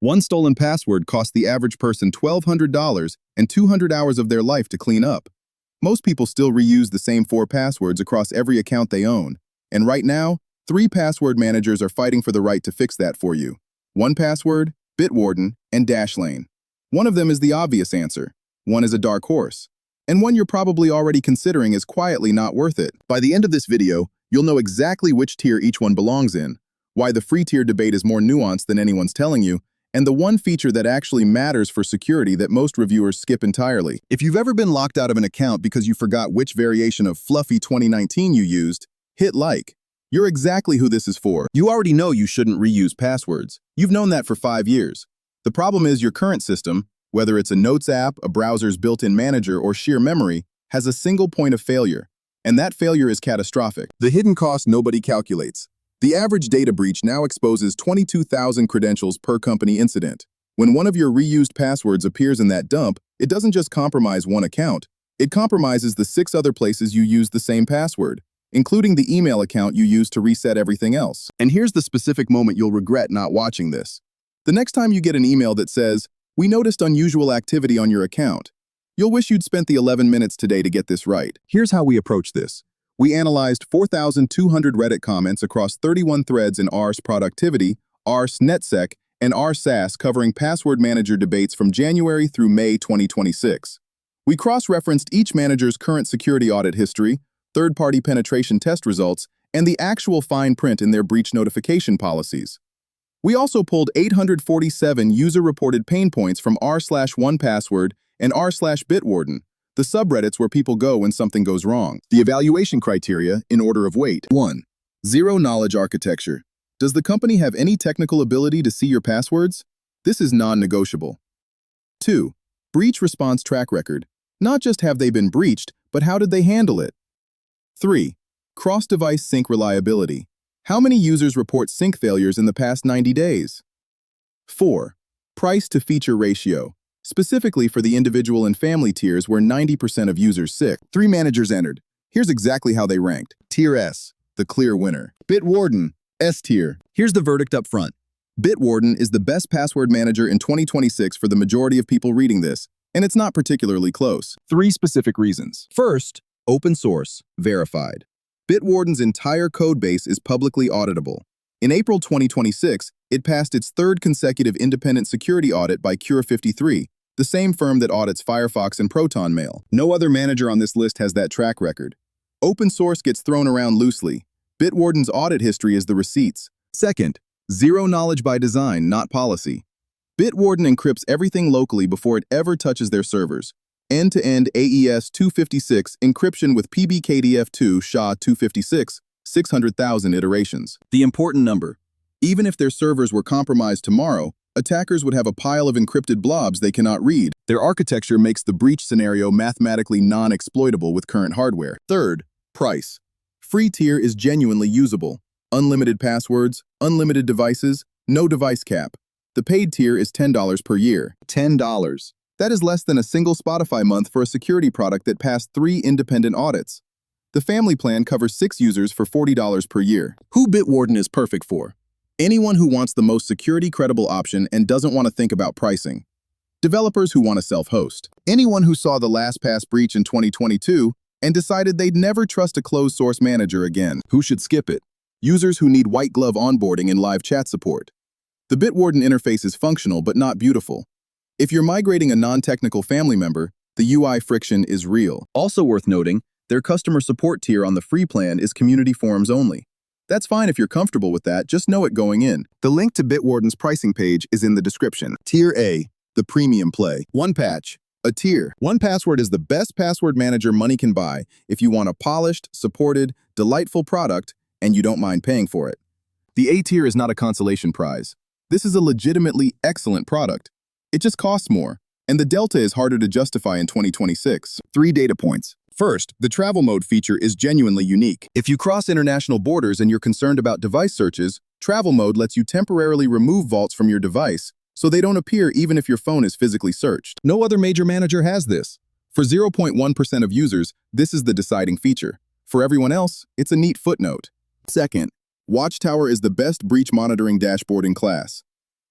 One stolen password costs the average person $1,200 and 200 hours of their life to clean up. Most people still reuse the same 4 passwords across every account they own. And right now, 3 password managers are fighting for the right to fix that for you. 1Password, Bitwarden, and Dashlane. One of them is the obvious answer. One is a dark horse. And one you're probably already considering is quietly not worth it. By the end of this video, you'll know exactly which tier each one belongs in, why the free tier debate is more nuanced than anyone's telling you, and the one feature that actually matters for security that most reviewers skip entirely. If you've ever been locked out of an account because you forgot which variation of Fluffy 2019 you used, hit like. You're exactly who this is for. You already know you shouldn't reuse passwords. You've known that for 5 years. The problem is your current system, whether it's a Notes app, a browser's built-in manager, or sheer memory, has a single point of failure. And that failure is catastrophic. The hidden cost nobody calculates. The average data breach now exposes 22,000 credentials per company incident. When one of your reused passwords appears in that dump, it doesn't just compromise one account, it compromises the 6 other places you used the same password, including the email account you used to reset everything else. And here's the specific moment you'll regret not watching this. The next time you get an email that says, "We noticed unusual activity on your account," you'll wish you'd spent the 11 minutes today to get this right. Here's how we approach this. We analyzed 4,200 Reddit comments across 31 threads in Ars Productivity, Ars NetSec, and Ars SAS covering password manager debates from January through May 2026. We cross-referenced each manager's current security audit history, third-party penetration test results, and the actual fine print in their breach notification policies. We also pulled 847 user-reported pain points from r/1Password and r/Bitwarden, the subreddits where people go when something goes wrong. The evaluation criteria, in order of weight. 1. Zero-knowledge architecture. Does the company have any technical ability to see your passwords? This is non-negotiable. 2. Breach response track record. Not just have they been breached, but how did they handle it? 3. Cross-device sync reliability. How many users report sync failures in the past 90 days? 4. Price-to-feature ratio. Specifically for the individual and family tiers where 90% of users sick. 3 managers entered. Here's exactly how they ranked. Tier S, the clear winner. Bitwarden, S tier. Here's the verdict up front. Bitwarden is the best password manager in 2026 for the majority of people reading this, and it's not particularly close. 3 specific reasons. First, open source, verified. Bitwarden's entire code base is publicly auditable. In April 2026, it passed its 3rd consecutive independent security audit by Cure53, the same firm that audits Firefox and Proton Mail. No other manager on this list has that track record. Open source gets thrown around loosely. Bitwarden's audit history is the receipts. Second, zero knowledge by design, not policy. Bitwarden encrypts everything locally before it ever touches their servers. End-to-end AES 256 encryption with PBKDF2 SHA-256, 600,000 iterations. The important number. Even if their servers were compromised tomorrow, attackers would have a pile of encrypted blobs they cannot read. Their architecture makes the breach scenario mathematically non-exploitable with current hardware. Third, price. Free tier is genuinely usable. Unlimited passwords, unlimited devices, no device cap. The paid tier is $10 per year. $10. That is less than a single Spotify month for a security product that passed 3 independent audits. The family plan covers 6 users for $40 per year. Who Bitwarden is perfect for? Anyone who wants the most security-credible option and doesn't want to think about pricing. Developers who want to self-host. Anyone who saw the LastPass breach in 2022 and decided they'd never trust a closed-source manager again. Who should skip it? Users who need white-glove onboarding and live chat support. The Bitwarden interface is functional but not beautiful. If you're migrating a non-technical family member, the UI friction is real. Also worth noting, their customer support tier on the free plan is community forums only. That's fine if you're comfortable with that, just know it going in. The link to Bitwarden's pricing page is in the description. Tier A, the premium play. 1Patch, a tier. 1Password is the best password manager money can buy if you want a polished, supported, delightful product and you don't mind paying for it. The A tier is not a consolation prize. This is a legitimately excellent product. It just costs more, and the delta is harder to justify in 2026. 3 data points. First, the travel mode feature is genuinely unique. If you cross international borders and you're concerned about device searches, travel mode lets you temporarily remove vaults from your device so they don't appear even if your phone is physically searched. No other major manager has this. For 0.1% of users, this is the deciding feature. For everyone else, it's a neat footnote. Second, Watchtower is the best breach monitoring dashboard in class.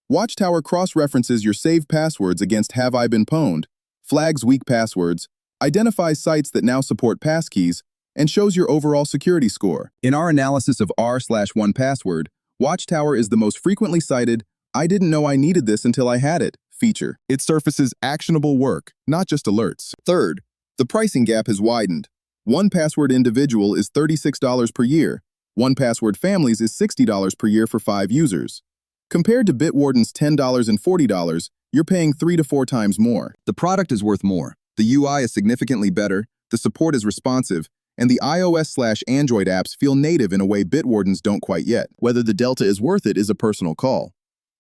Watchtower cross-references your saved passwords against Have I Been Pwned, flags weak passwords, identifies sites that now support passkeys, and shows your overall security score. In our analysis of r/1Password, Watchtower is the most frequently cited "I didn't know I needed this until I had it" feature. It surfaces actionable work, not just alerts. Third, the pricing gap has widened. 1Password Individual is $36 per year. 1Password Families is $60 per year for 5 users. Compared to Bitwarden's $10 and $40, you're paying 3 to 4 times more. The product is worth more. The UI is significantly better, the support is responsive, and the iOS/Android apps feel native in a way Bitwardens don't quite yet. Whether the delta is worth it is a personal call.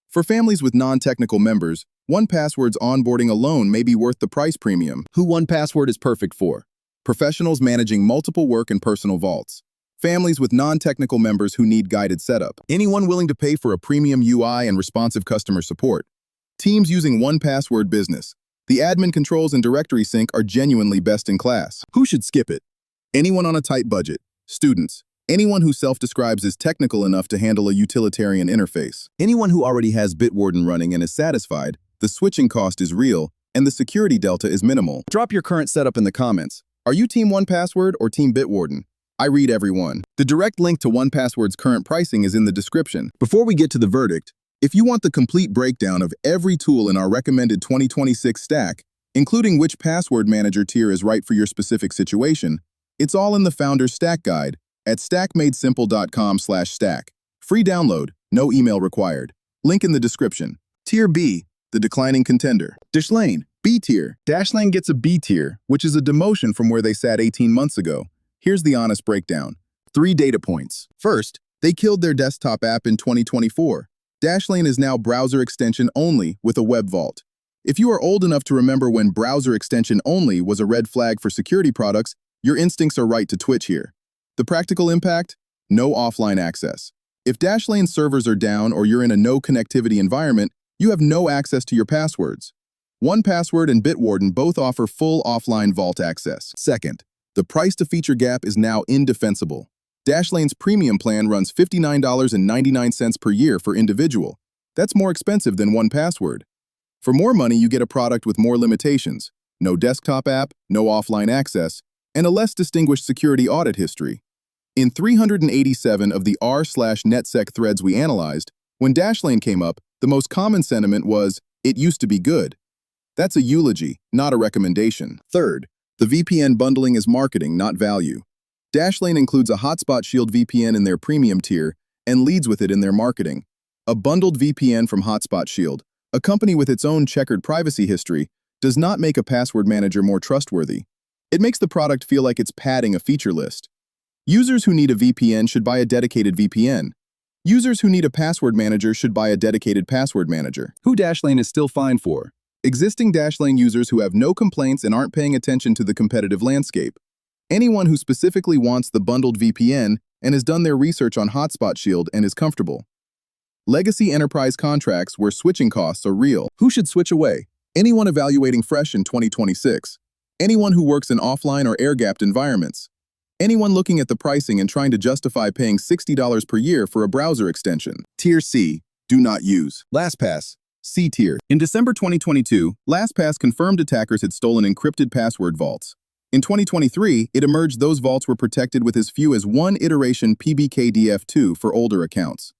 For families with non-technical members, 1Password's onboarding alone may be worth the price premium. Who 1Password is perfect for? Professionals managing multiple work and personal vaults. Families with non-technical members who need guided setup. Anyone willing to pay for a premium UI and responsive customer support. Teams using 1Password Business. The admin controls and directory sync are genuinely best in class. Who should skip it? Anyone on a tight budget. Students. Anyone who self-describes as technical enough to handle a utilitarian interface. Anyone who already has Bitwarden running and is satisfied, the switching cost is real, and the security delta is minimal. Drop your current setup in the comments. Are you Team 1Password or Team Bitwarden? I read everyone. The direct link to 1Password's current pricing is in the description. Before we get to the verdict, if you want the complete breakdown of every tool in our recommended 2026 stack, including which password manager tier is right for your specific situation, it's all in the Founder's Stack Guide at stackmadesimple.com/stack. Free download, no email required. Link in the description. Tier B, the declining contender. Dashlane, B tier. Dashlane gets a B tier, which is a demotion from where they sat 18 months ago. Here's the honest breakdown. 3 data points. First, they killed their desktop app in 2024. Dashlane is now browser extension only with a web vault. If you are old enough to remember when browser extension only was a red flag for security products, your instincts are right to twitch here. The practical impact? No offline access. If Dashlane servers are down or you're in a no connectivity environment, you have no access to your passwords. 1Password and Bitwarden both offer full offline vault access. Second, the price to feature gap is now indefensible. Dashlane's premium plan runs $59.99 per year for individual. That's more expensive than 1Password. For more money, you get a product with more limitations, no desktop app, no offline access, and a less distinguished security audit history. In 387 of the r/netsec threads we analyzed, when Dashlane came up, the most common sentiment was, "It used to be good." That's a eulogy, not a recommendation. Third, the VPN bundling is marketing, not value. Dashlane includes a Hotspot Shield VPN in their premium tier and leads with it in their marketing. A bundled VPN from Hotspot Shield, a company with its own checkered privacy history, does not make a password manager more trustworthy. It makes the product feel like it's padding a feature list. Users who need a VPN should buy a dedicated VPN. Users who need a password manager should buy a dedicated password manager. Who Dashlane is still fine for? Existing Dashlane users who have no complaints and aren't paying attention to the competitive landscape. Anyone who specifically wants the bundled VPN and has done their research on Hotspot Shield and is comfortable. Legacy enterprise contracts where switching costs are real. Who should switch away? Anyone evaluating fresh in 2026. Anyone who works in offline or air-gapped environments. Anyone looking at the pricing and trying to justify paying $60 per year for a browser extension. Tier C, do not use. LastPass, C tier. In December 2022, LastPass confirmed attackers had stolen encrypted password vaults. In 2023, it emerged those vaults were protected with as few as 1 iteration PBKDF2 for older accounts.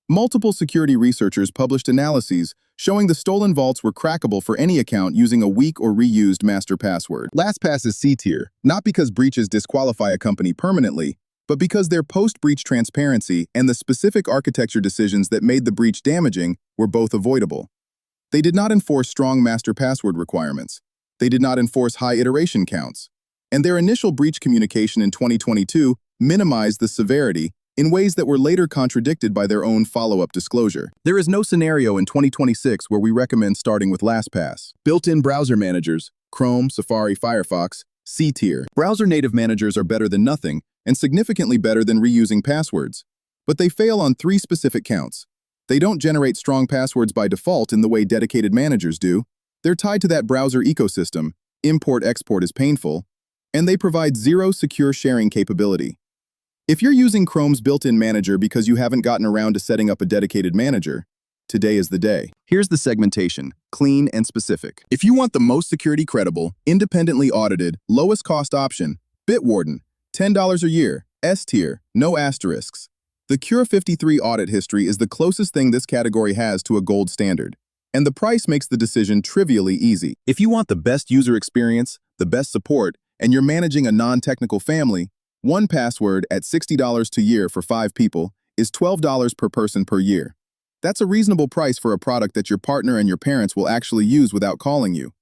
Multiple security researchers published analyses showing the stolen vaults were crackable for any account using a weak or reused master password. LastPass is C tier, not because breaches disqualify a company permanently, but because their post-breach transparency and the specific architecture decisions that made the breach damaging were both avoidable. They did not enforce strong master password requirements. They did not enforce high iteration counts. And their initial breach communication in 2022 minimized the severity in ways that were later contradicted by their own follow-up disclosure. There is no scenario in 2026 where we recommend starting with LastPass. Built-in browser managers, Chrome, Safari, Firefox, C tier. Browser native managers are better than nothing and significantly better than reusing passwords. But they fail on 3 specific counts. They don't generate strong passwords by default in the way dedicated managers do. They're tied to that browser ecosystem, import-export is painful, and they provide 0 secure sharing capability. If you're using Chrome's built-in manager because you haven't gotten around to setting up a dedicated manager, today is the day. Here's the segmentation, clean and specific. If you want the most security credible, independently audited, lowest cost option, Bitwarden, $10 a year, S tier, no asterisks. The Cure 53 audit history is the closest thing this category has to a gold standard. And the price makes the decision trivially easy. If you want the best user experience, the best support, and you're managing a non-technical family, 1Password at $60 a year for 5 people is $12 per person per year. That's a reasonable price for a product that your partner and your parents will actually use without calling you.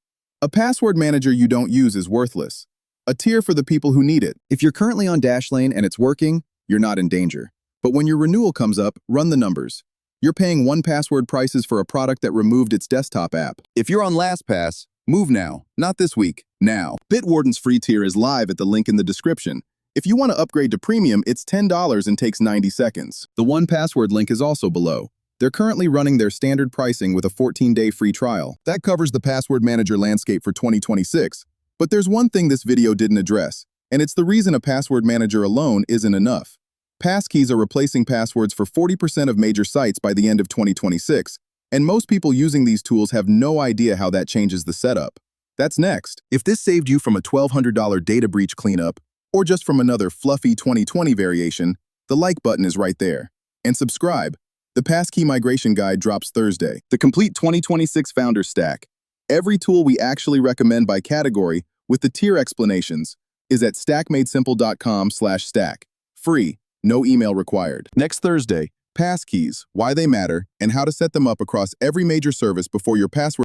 A password manager you don't use is worthless. A tier for the people who need it. If you're currently on Dashlane and it's working, you're not in danger. But when your renewal comes up, run the numbers. You're paying 1Password prices for a product that removed its desktop app. If you're on LastPass, move now. Not this week, now. Bitwarden's free tier is live at the link in the description. If you want to upgrade to premium, it's $10 and takes 90 seconds. The 1Password link is also below. They're currently running their standard pricing with a 14-day free trial. That covers the password manager landscape for 2026. But there's one thing this video didn't address, and it's the reason a password manager alone isn't enough. Passkeys are replacing passwords for 40% of major sites by the end of 2026, and most people using these tools have no idea how that changes the setup. That's next. If this saved you from a $1,200 data breach cleanup, or just from another fluffy 2020 variation, the like button is right there. And subscribe. The Passkey Migration Guide drops Thursday. The complete 2026 Founder Stack. Every tool we actually recommend by category, with the tier explanations, is at stackmadesimple.com/stack. Free, no email required. Next Thursday, passkeys, why they matter, and how to set them up across every major service before your password